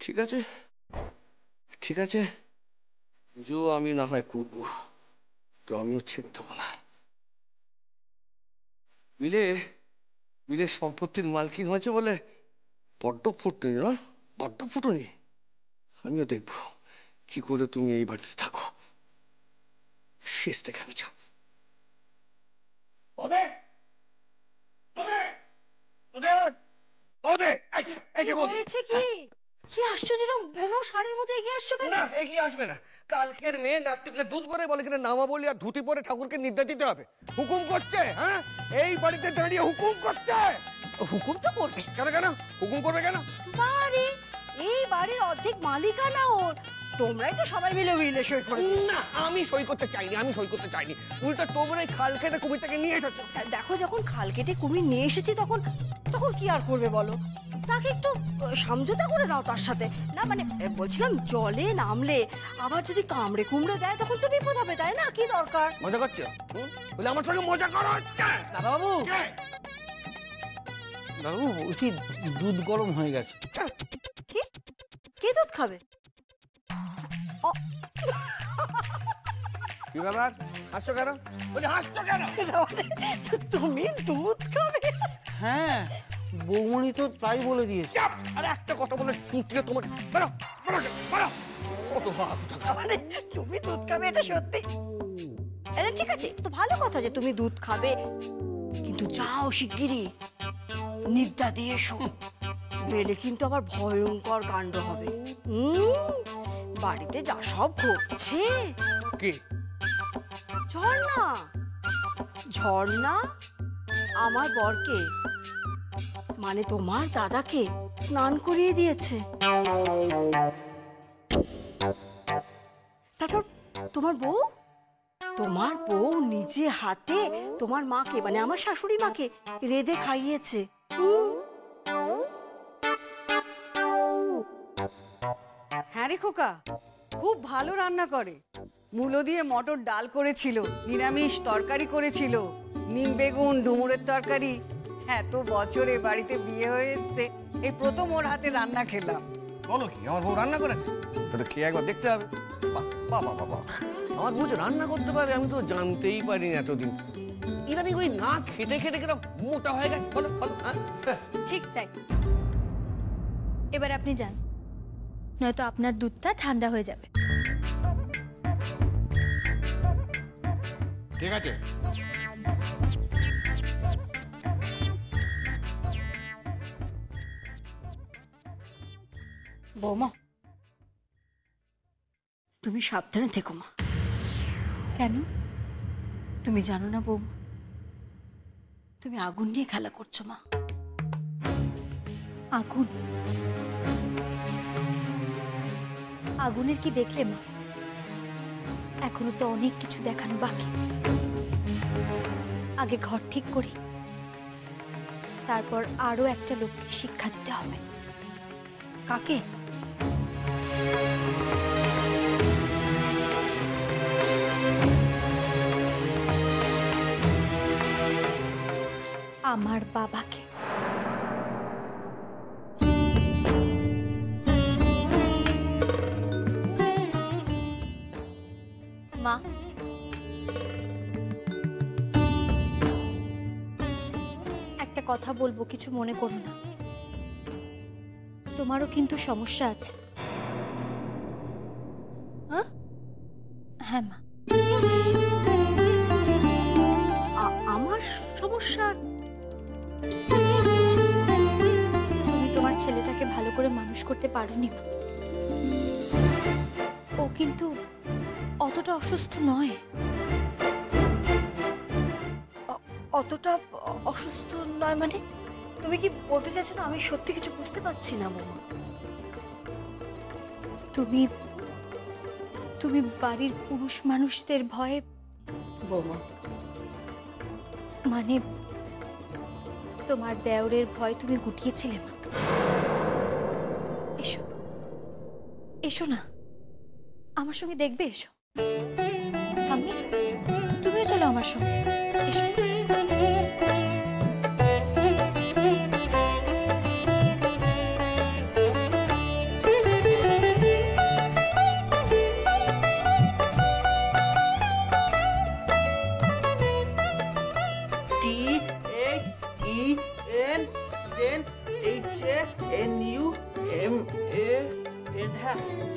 ঠিক আছে ঠিক আছে, পুজো আমি না হয় করবো, তো আমিও ছেড়ে দেবো না। মিলে মিলে সম্পত্তির মালকিন হয়েছে বলে বড্ড ফুটনি না, বড্ড ফুটনি। আমিও দেখবো কি করে তুমি এই বাড়িতে থাকো, শেষ থেকে আমি যাব। কি আশ্চর্য, বোমা শাড়ির মধ্যে এগিয়ে আসছো কেন? না, এগিয়ে আসবে না। কালকের মেয়ে নাট্যকে দুধ পরে বলে কিনা নামা বলি আর ধুতি পরে ঠাকুরকে নির্দেশ দিতে হবে। হুকুম করছে, হ্যাঁ, এই বাড়িতে দাঁড়িয়ে হুকুম করছে। হুকুম তো করবে। কেন কেন হুকুম করবে কেন? বাড়ি, এই বাড়ির অর্ধেক মালিকানা ওর, তোমরাই তো সবাই মিলে মিলে সই করে। না, আমি সই করতে চাইনি, আমি সই করতে চাইনি। উল্টা তোমরাই খাল কেটে কুমিরটাকে নিয়ে এসেছো। দেখো, যখন খাল কেটে কুমির নিয়ে এসেছি তখন তখন কি আর করবে বলো? তাকে একটু সমঝোতা করে নাও তার সাথে। না মানে বলছিলাম, জলে নামলে আবার যদি কামড়ে কুমড়ে দেয় তখন তো বিপদ হবে, তাই না? কি দরকার? মজা করছো? বলে আমার সঙ্গে মজা করা হচ্ছে? দাদাবাবু, দাদাবাবু বলছি দুধ গরম হয়ে গেছে। কি? কে দুধ খাবে? কি ব্যাপার, হাসছো কেন? বলি হাসছো কেন? তুমি দুধ খাবে? হ্যাঁ, বৌমণি তো তাই বলে দিয়েছে। চাপ! আর একটা কথা বলে চুটিয়ে তোমাকে বেরো বেরো বেরো। কত মানে তুমি দুধ খাবে এটা সত্যি? আরে ঠিক আছে, তো ভালো কথা যে তুমি দুধ খাবে, কিন্তু যাও শিগগিরই নিদ্রা দিয়ে এসো, বেলে কিন্তু আবার ভয়ঙ্কর কাণ্ড হবে। বাড়িতে যা সব ঘটছে। কি? ঝর্ণা, ঝর্ণা আমার বরকে, মানে তোমার দাদাকে স্নান করিয়ে দিয়েছে। তারপর তোমার বউ নিজে হাতে তোমার মাকে, মানে আমার শাশুড়ি মাকে রেঁধে খাইয়েছে। হ্যাঁ রে খোকা, খুব ভালো রান্না করে। মূলো দিয়ে মটর ডাল করেছিল, নিরামিষ তরকারি করেছিল, নিম বেগুন ডুমুরের তরকারি। এত বছরে বাড়িতে বিয়ে হয়ে এসছে, এই প্রথম ওর হাতে রান্না খেলাম। বলো কি, আমার বউ রান্না করেছে? তো খেয়ে একবার দেখতে হবে। বাবা বাবা, আমার বউ যে রান্না করতে পারে আমি তো জানতেই পারিনি এতদিন। ইদানিং ওই না খেটে খেটে কিরকম মোটা হয়ে গেছে। বলো বলো। ঠিক তাই, এবার আপনি যান, নয়তো আপনার দুধটা ঠান্ডা হয়ে যাবে। ঠিক আছে। বৌমা, তুমি সাবধানে থেকো মা। কেন? তুমি জানো না বৌমা, তুমি আগুন নিয়ে খেলা করছো মা। আগুন? আগুনের কি দেখলে মা? এখনো তো অনেক কিছু দেখানো বাকি। আগে ঘর ঠিক করি, তারপর আরো একটা লোককে শিক্ষা দিতে হবে। কাকে? আমার বাবাকে। মা, একটা কথা বলবো, কিছু মনে করো না। তোমারও কিন্তু সমস্যা আছে। হ্যাঁ মা। আমার সমস্যা? তুমি তোমার ছেলেটাকে ভালো করে মানুষ করতে পারোনি মা। ও কিন্তু অতটা অসুস্থ নয়। অতটা অসুস্থ নয় মানে? তুমি কি বলতে চাইছো না? আমি সত্যি কিছু বুঝতে পারছি না বৌমা। তুমি তুমি বাড়ির পুরুষ মানুষদের ভয়ে বৌমা, মানে তোমার দেওরের ভয় তুমি গুটিয়েছিলে মা। এসো এসো না, আমার সঙ্গে দেখবে, এসো। আমি, তুমিও চলো আমার সঙ্গে, এসো।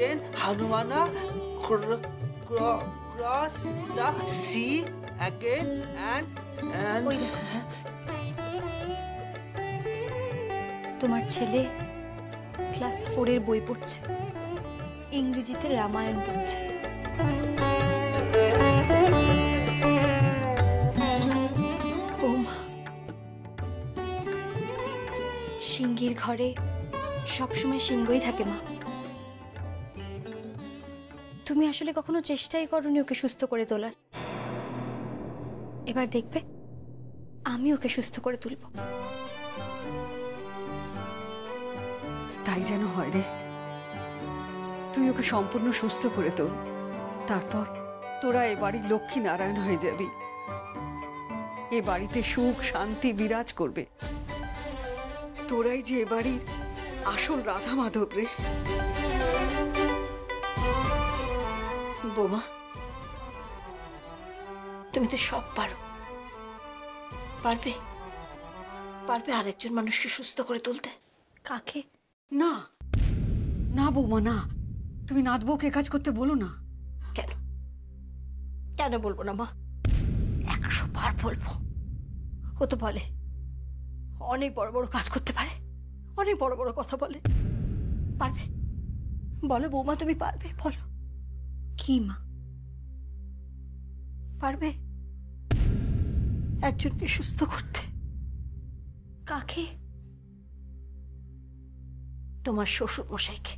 then Hanumana cross the sea again and ওই দেখো তোমার ছেলে ক্লাস 4 এর বই পড়ছে, ইংরেজিতে রামায়ণ পড়ছে। বৌমা, সিংহীর ঘরে সবসময় সিংহই থাকে মা। তুমি আসলে কখনো চেষ্টাই করোনি ওকে সুস্থ করে তোলার। এবার দেখবে আমি ওকে সুস্থ করে তুলব। তাই যেন হয় রে, তুই ওকে সম্পূর্ণ সুস্থ করে তোল, তারপর তোরা এ বাড়ির লক্ষ্মী নারায়ণ হয়ে যাবি। এ বাড়িতে সুখ শান্তি বিরাজ করবে। তোরাই যে এ বাড়ির আসল রাধা মাধব রে। বৌমা, তুমি তো সব পারো। পারবে পারবে আরেকজন মানুষকে সুস্থ করে তুলতে? কাকে? না না বৌমা না, তুমি নাথ বউকে কাজ করতে বলো না। কেন কেন বলবো না মা? 100 বার বলবো। ও তো বলে অনেক বড় বড় কাজ করতে পারে, অনেক বড় বড় কথা বলে। পারবে? বলো বৌমা, তুমি পারবে? বলো। কি মা? পারবে একজনকে সুস্থ করতে? কাকে? তোমার শ্বশুর মশাইকে।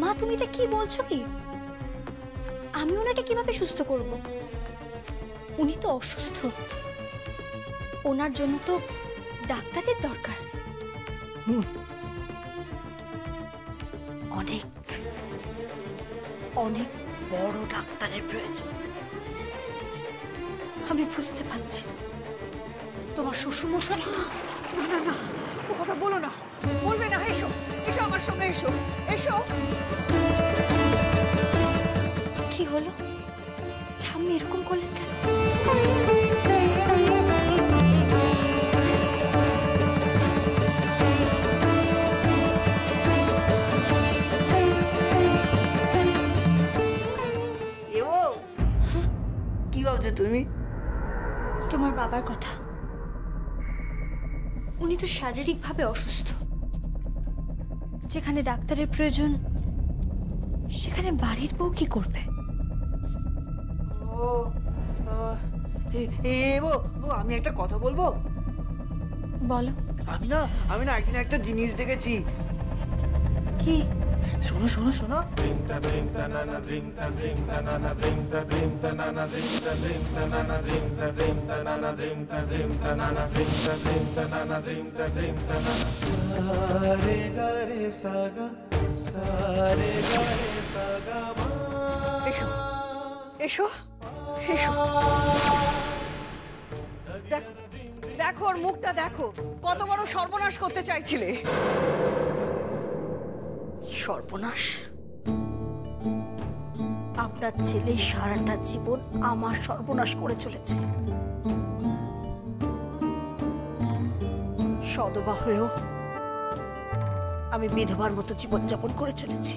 মা, তুমি এটা কি বলছো? কি আমি ওনাকে কিভাবে সুস্থ করব? উনি তো অসুস্থ, ওনার জন্য তো ডাক্তারের দরকার। অনেক অনেক বড় ডাক্তারের প্রয়োজন। আমি বুঝতে পারছি না। তোমার শ্বশুর মশাই। না না না, ও কথা বলো না, বলবে না। এসো এসো আমার সঙ্গে, এসো এসো। কি হলো? ঠাম্মি এরকম করলেন কেন? কি ভাবছো তুমি? তোমার বাবার কথা। উনি তো শারীরিকভাবে অসুস্থ। যেখানে ডাক্তারের প্রয়োজন সেখানে বাড়ির বউ কি করবে? আমি একটা কথা বলবো? বলো। আমি না একদিন একটা জিনিস দেখেছি। কি? শোনো শোনো শোনো। এসো এসো এসো। দেখো ওর মুখটা দেখো, কত বড় সর্বনাশ করতে চাইছিলে। সর্বনাশ? আপনার ছেলে সারাটা জীবন আমার সর্বনাশ করে চলেছে। সদবা হয়েও আমি বিধবার মতো জীবনযাপন করে চলেছি।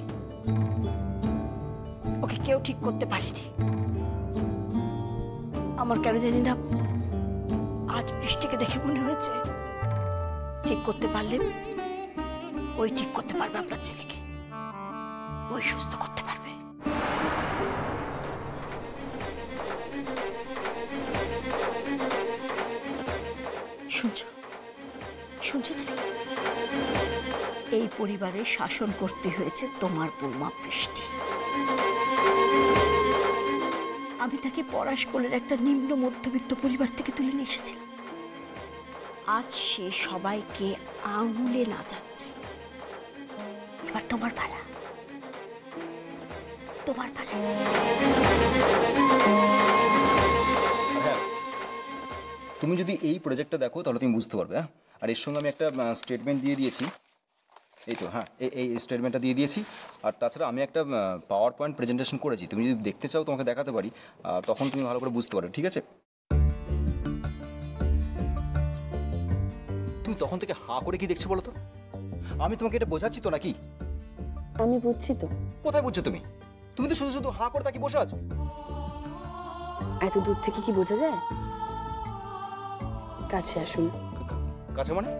ওকে কেউ ঠিক করতে পারেনি। আমার কেন জানি না আজ বৃষ্টিকে দেখে মনে হয়েছে ঠিক করতে পারলে ওই ঠিক করতে পারবে আপনার ছেলেকে, ওই সুস্থ করতে পারবে। শুনছো শুনছো তুমি? এই পরিবারে শাসন করতে হয়েছে তোমার বৌমা বৃষ্টি। আমি তাকে পরাশকোলের একটা নিম্ন মধ্যবিত্ত পরিবার থেকে তুলে নিয়ে এসেছিলাম। আজ সে সবাইকে আঙুলে নাচাচ্ছে। এবার তোমার পালা, তোমার পালা। তুমি যদি এই প্রজেক্টটা দেখো তাহলে তুমি বুঝতে পারবে। আর এর সঙ্গে আমি একটা স্টেটমেন্ট দিয়ে দিয়েছি এই তো, হ্যাঁ, এই স্টেটমেন্টটা দিয়ে দিয়েছি। আর তাছাড়া আমি একটা পাওয়ার পয়েন্ট প্রেজেন্টেশন করেছি, তুমি যদি দেখতে চাও তোমাকে দেখাতে পারি, তখন তুমি ভালো করে বুঝতে পারো, ঠিক আছে? তুমি তখন থেকে হাঁ করে কি দেখছো বলো তো? আমি তোমাকে এটা বোঝাচ্ছি তো নাকি? আমি বুঝছি তো। কোথায় বুঝছো তুমি? তুমি তো শুধু শুধু হাঁ করে তাকে বসে আছো। এত দূর থেকে কি বোঝা যায়? কাছে আসুন। কাছে মানে?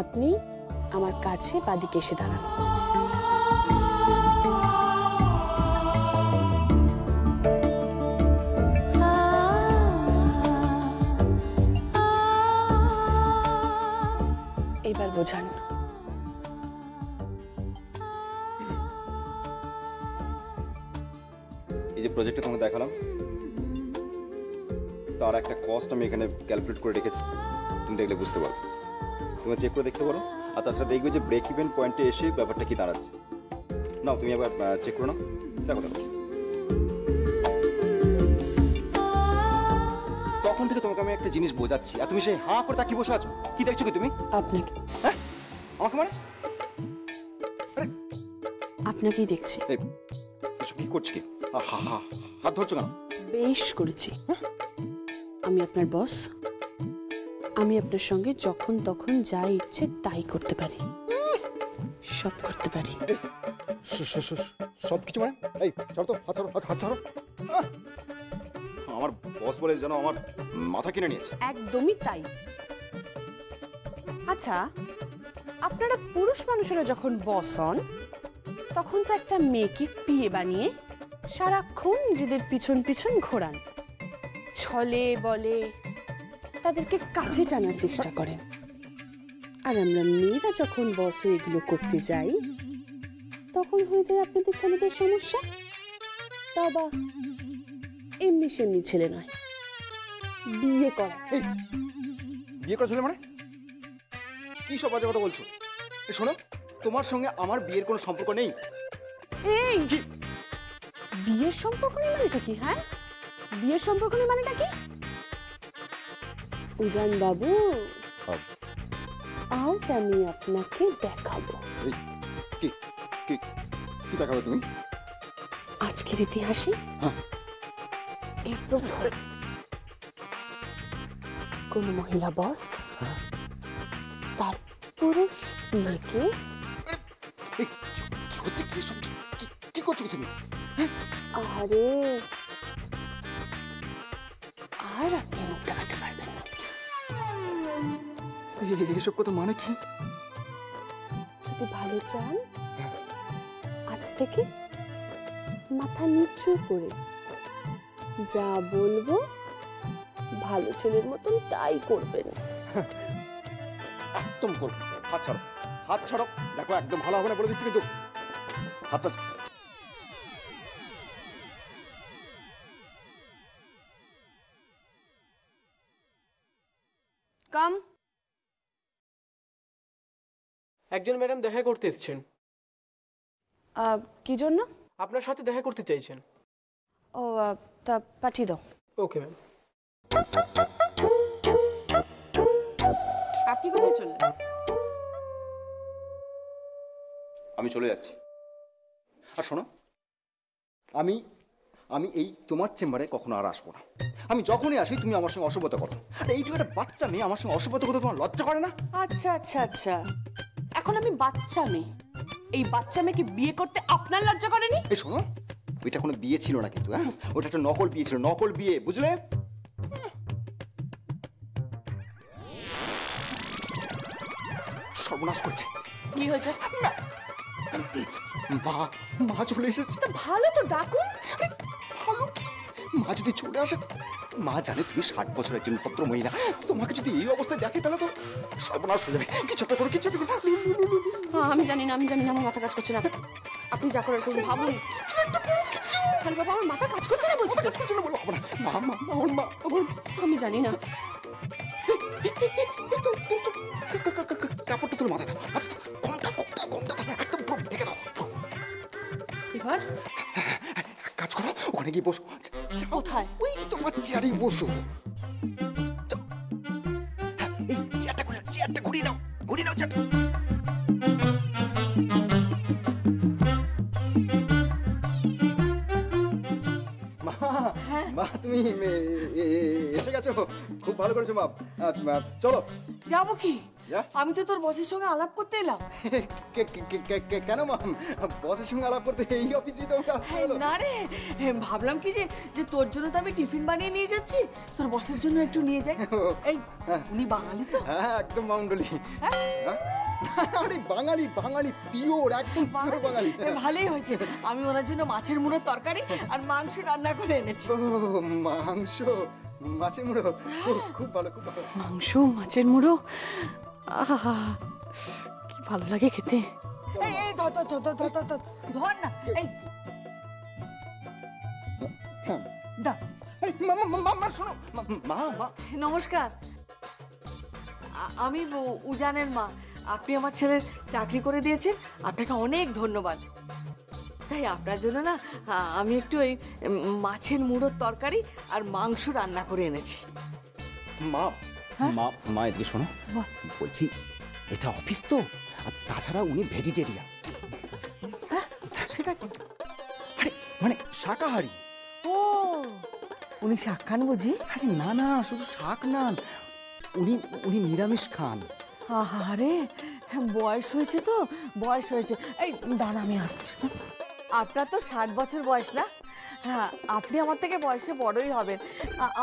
আপনি আমার কাছে বাদিকে এসে দাঁড়ান। এবার বোঝান। এই যে প্রজেক্টটা তোমাকে দেখালাম, তার একটা কস্ট আমি এখানে ক্যালকুলেট করে রেখেছি, তুমি দেখলে বুঝতে পারো। তুমি চেক করে দেখতে পারো। আর তাছাড়া দেখবে যে ব্রেক ইভেন পয়েন্টে এসে ব্যাপারটা কি দাঁড়াচ্ছে। নাও তুমি একবার চেক করো, না দেখো দেখো। তখন থেকে তোমাকে আমি একটা জিনিস বোঝাচ্ছি, আর তুমি সেই হাঁ করে তাকিয়ে বসে আছো। কি দেখছো কি তুমি? আপনাকে। হ্যাঁ, আমাকে মানে? আপনাকেই দেখছি। কি করছো কি? হাত ধরছো কেন? বেশ করেছি। আমি আপনার বস। আমি আপনার সঙ্গে যখন তখন যা ইচ্ছে তাই করতে পারি, সব করতে পারি। সব কিছু মানে? এই ছাড়ো তো, হাত ছাড়ো, হাত ছাড়ো। আমার বস বলে যেন আমার মাথা কিনে নিয়েছে। একদমই তাই। আচ্ছা, আপনারা পুরুষ মানুষেরা যখন বস হন, তখন তো একটা মেয়েকে পিয়ে বানিয়ে সারাক্ষণ নিজেদের পিছন পিছন ঘোরান, ছলে বলে তাদেরকে কাছে টানার চেষ্টা করেন। আর আমরা মেয়েরা যখন বস হয়ে এগুলো করতে যাই, তখন হয়ে যায় আপনাদের ছেলেদের সমস্যা। তা বা এমনি সেমনি ছেলে নয়, বিয়ে করা। বিয়ে করা ছেলে মানে? কি সব বাজে কথা বলছো? শোনো, তোমার সঙ্গে আমার বিয়ের কোনো সম্পর্ক নেই। এই বিয়ের সম্পর্ক নেই মানেটা কি? হ্যাঁ, বিয়ের সম্পর্ক নেই মানেটা কি? উজান বাবু, আজ আমি আপনাকে দেখাবো। কি কি কি দেখাবে তুমি? আজকের ইতিহাসে এই প্রথম কোন মহিলা বস তার পুরুষ বিয়েকে। কি হচ্ছে? কি করছো তুমি? আরে, আর আপনি মুখ দেখাতে পারবেন না। এসব কথা মানে কি? যদি ভালো চান, আজ থেকে মাথা নিচু করে যা বলবো ভালো ছেলের মতন তাই করবেন। একদম করবো। হাত ছাড়ো, হাত ছাড়ো। দেখো, একদম ভালো হবে না বলে দিচ্ছি কিন্তু। হাতটা কাম। একজন ম্যাডাম দেখা করতে এসেছেন। কি জন্য? আপনার সাথে দেখা করতে চাইছেন। ও, তা পাঠিয়ে দাও। Okay ma'am. আপনি কোথায় চললেন? আমি চলে যাচ্ছি। আর শোনো, আমি এই তোমার চেম্বারে কখনো আর আসবো না। আমি যখনই আসি তুমি আমার সঙ্গে অসভ্যতা করো। আর এইটুকু একটা বাচ্চা মেয়ে আমার সঙ্গে অসভ্যতা করতে তোমার লজ্জা করে না? আচ্ছা আচ্ছা আচ্ছা, এখন আমি বাচ্চা মেয়ে। এই বাচ্চা মেয়েকে বিয়ে করতে আপনার লজ্জা করেনি? এই শোনো, ওইটা কোনো বিয়ে ছিল না কিন্তু। হ্যাঁ, ওটা একটা নকল বিয়ে ছিল, নকল বিয়ে, বুঝলে? সর্বনাশ করেছে। কি হয়েছে? মা চলে এসেছে। তো ভালো, তো ডাকুন। ভালো কি? মা যদি চলে আসে, মা জানে তুমি 60 বছর একজন ভদ্র মহিলা, তোমাকে যদি এই অবস্থায় দেখে তাহলে তো সর্বনাশ হয়ে যাবে। কিছু একটা করো, কিছু একটা করো। আমি জানি না, আমার মাথা কাজ করছে না। আপনি যা করার করুন, ভাবুন। কিছু একটা করো, কিছু। খালি বাবা, আমার মাথা কাজ করছে না বলছি। কাজ করছে না বলো? আমার মা। আমি জানি না। কাপড়টা তুলে মাথা দাও, কমটা একদম পুরো ঢেকে দাও। এবার কাজ করো, ওখানে গিয়ে বসো। কোথায়? ওই তোমার চেয়ারেই বসো। এই চেয়ারটা ঘুরিয়ে নাও, চেয়ারটা। মা তুমি এসে গেছো, খুব ভালো করেছো মা। চলো। যাবো কি? যা। আমি তো তোর বসের সঙ্গে আলাপ করতে এলাম। কেন মা? বসের সঙ্গে আলাপ করতে এই অফিসেই তো আমাকে আসতে হলো। না রে, ভাবলাম কি যে তোর জন্য তো আমি টিফিন বানিয়ে নিয়ে যাচ্ছি, তোর বসের জন্য একটু নিয়ে যাই। এই উনি বাঙালি তো? হ্যাঁ একদম বাউন্ডুলি। আরে বাঙালি, বাঙালি পিওর, একদম পিওর বাঙালি। ভালোই হয়েছে, আমি ওনার জন্য মাছের মুড়োর তরকারি আর মাংস রান্না করে এনেছি। ও মাংস, মাছের মুড়ো, খুব ভালো, খুব ভালো। মাংস, মাছের মুড়ো, আহা কি ভালো লাগে খেতে। এই এই ধর ধর না, এই দা। এই, মা শোনো, মা। নমস্কার, আমি উজানের মা। আপনি আমার ছেলের চাকরি করে দিয়েছেন, আপনাকে অনেক ধন্যবাদ। তাই আপনার জন্য না আমি একটু ওই মাছের মুড়োর তরকারি আর মাংস রান্না করে এনেছি। মা এদিকে শোনো, বলছি এটা অফিস তো, আর তাছাড়া উনি ভেজিটেরিয়ান। সেটা কি? আরে মানে শাকাহারি। ও, উনি শাক খান বুঝি? আরে না না, শুধু শাক না, উনি নিরামিষ খান। আরে বয়স হয়েছে তো, বয়স হয়েছে। এই দাঁড়া, আমি আসছি। আপনার তো 60 বছর বয়স না? হ্যাঁ, আপনি আমার থেকে বয়সে বড়ই হবেন।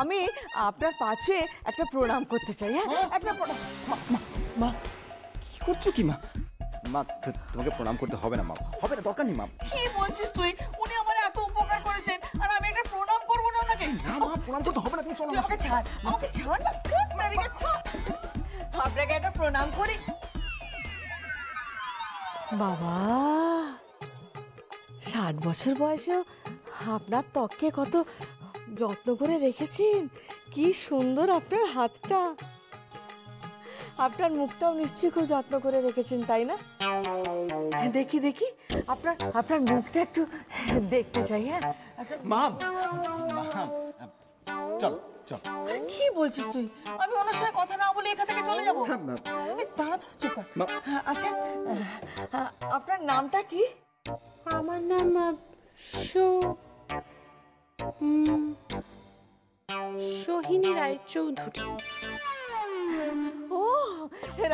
আমি আপনার পাশে একটা প্রণাম করতে চাই। হ্যাঁ, একটা প্রণাম। মা কি করছো কি মা? মা তোমাকে প্রণাম করতে হবে না মা, হবে না, দরকার নেই মা। কি বলছিস তুই? উনি আমার এত উপকার করেছেন আর আমি একটা প্রণাম করবো না ওনাকে? না মা, প্রণাম করতে হবে না, তুমি চলো। তুই আমাকে ছাড়, আমাকে ছাড় না। তারিখে ছাড়। আপনাকে একটা প্রণাম করি। বাবা, 60 বছর বয়সেও আপনার ত্বককে কত যত্ন করে রেখেছেন। কি সুন্দর আপনার হাতটা, আপনার মুখটাও নিশ্চয়ই খুব যত্ন করে রেখেছেন, তাই না? দেখি দেখি আপনার মুখটা একটু দেখতে চাই। হ্যাঁ মা, চল চল। কি বলছিস তুই? আমি ওনার সঙ্গে কথা না বলে এখান থেকে চলে যাবো? দাঁড়া তো, চুপ কর। আচ্ছা, আপনার নামটা কি? আমার নাম সোহিনী রায়চৌধুরী। ও,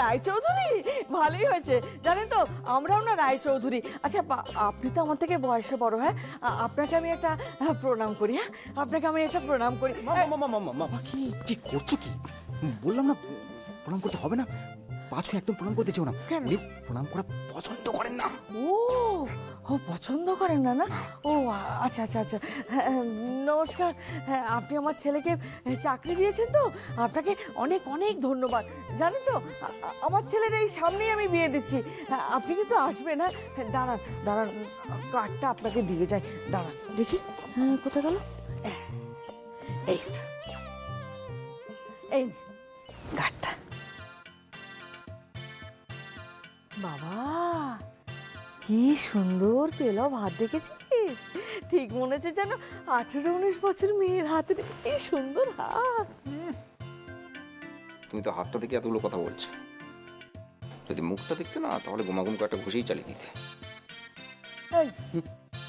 রায়চৌধুরী, ভালোই হয়েছে। জানেন তো, আমরাও না রায়চৌধুরী। আচ্ছা, আপনি তো আমার থেকে বয়সে বড়। হ্যাঁ, আপনাকে আমি একটা প্রণাম করি। হ্যাঁ, আপনাকে আমি একটা প্রণাম করি। মা কি করছো কি? বললাম না প্রণাম করতে হবে না, পাঁচু একদম প্রণাম করতে চাও না। উনি প্রণাম করা পছন্দ করেন না। ও পছন্দ করেন না? না, ও আচ্ছা আচ্ছা আচ্ছা। নমস্কার, আপনি আমার ছেলেকে চাকরি দিয়েছেন তো, আপনাকে অনেক অনেক ধন্যবাদ। জানেন তো, আমার ছেলের এই সামনেই আমি বিয়ে দিচ্ছি। আপনি কিন্তু আসবেন। হ্যাঁ, দাঁড়ান দাঁড়ান, কার্ডটা আপনাকে দিয়ে যাই। দাঁড়ান দেখি, কোথায় গেল? এই তো, এই কার্ডটা। বাবা, কি সুন্দর পেলাও ভাত, দেখেছিস? ঠিক মনে হচ্ছে যেন 18-19 বছর মেয়ের হাতে। এই সুন্দর হাত। তুমি তো হাতটা দেখে এতগুলো কথা বলছো, যদি মুখটা দেখতে না তাহলে গোমাগুম একটা ঘুষেই চালিয়ে দিতে। এই,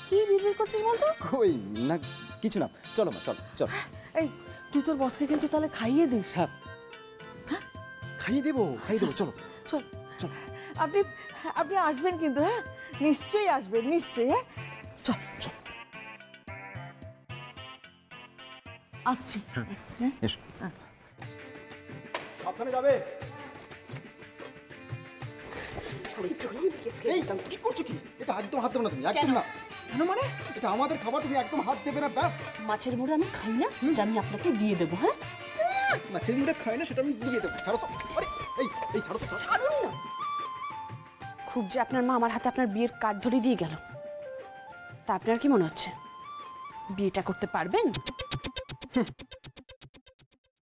কি বিড়বিড় করছিস বলতো? কই না, কিছু না, চলো মা, চল চল। এই, তুই তোর বসকে কিন্তু তাহলে খাইয়ে দিস। হ্যাঁ, খাইয়ে দেবো, চলো চল চল। আপনি আসবেন কিন্তু? হ্যাঁ, নিশ্চয়ই আসবেন, নিশ্চয়ই। হ্যাঁ, চল চল, আসছি। এসো। সাবধানে যাবে। এই, কি করছো কি? এটা একদম হাত দেবে না তুমি, একদম না। কেন মানে? এটা আমাদের খাবার, তুমি একদম হাত দেবে না, ব্যাস। মাছের মুড়ো আমি খাই না, সেটা আমি আপনাকে দিয়ে দেবো। হ্যাঁ, মাছের মুড়ে খায় না, সেটা আমি দিয়ে দেবো। ছাড়ো তো। আরে এই ছাড়ো তো, ছাড়ুন না। খুব যে আপনার মা আমার হাতে আপনার বিয়ের কার্ড ধরে দিয়ে গেল, তা আপনার কি মনে হচ্ছে বিয়েটা করতে পারবেন?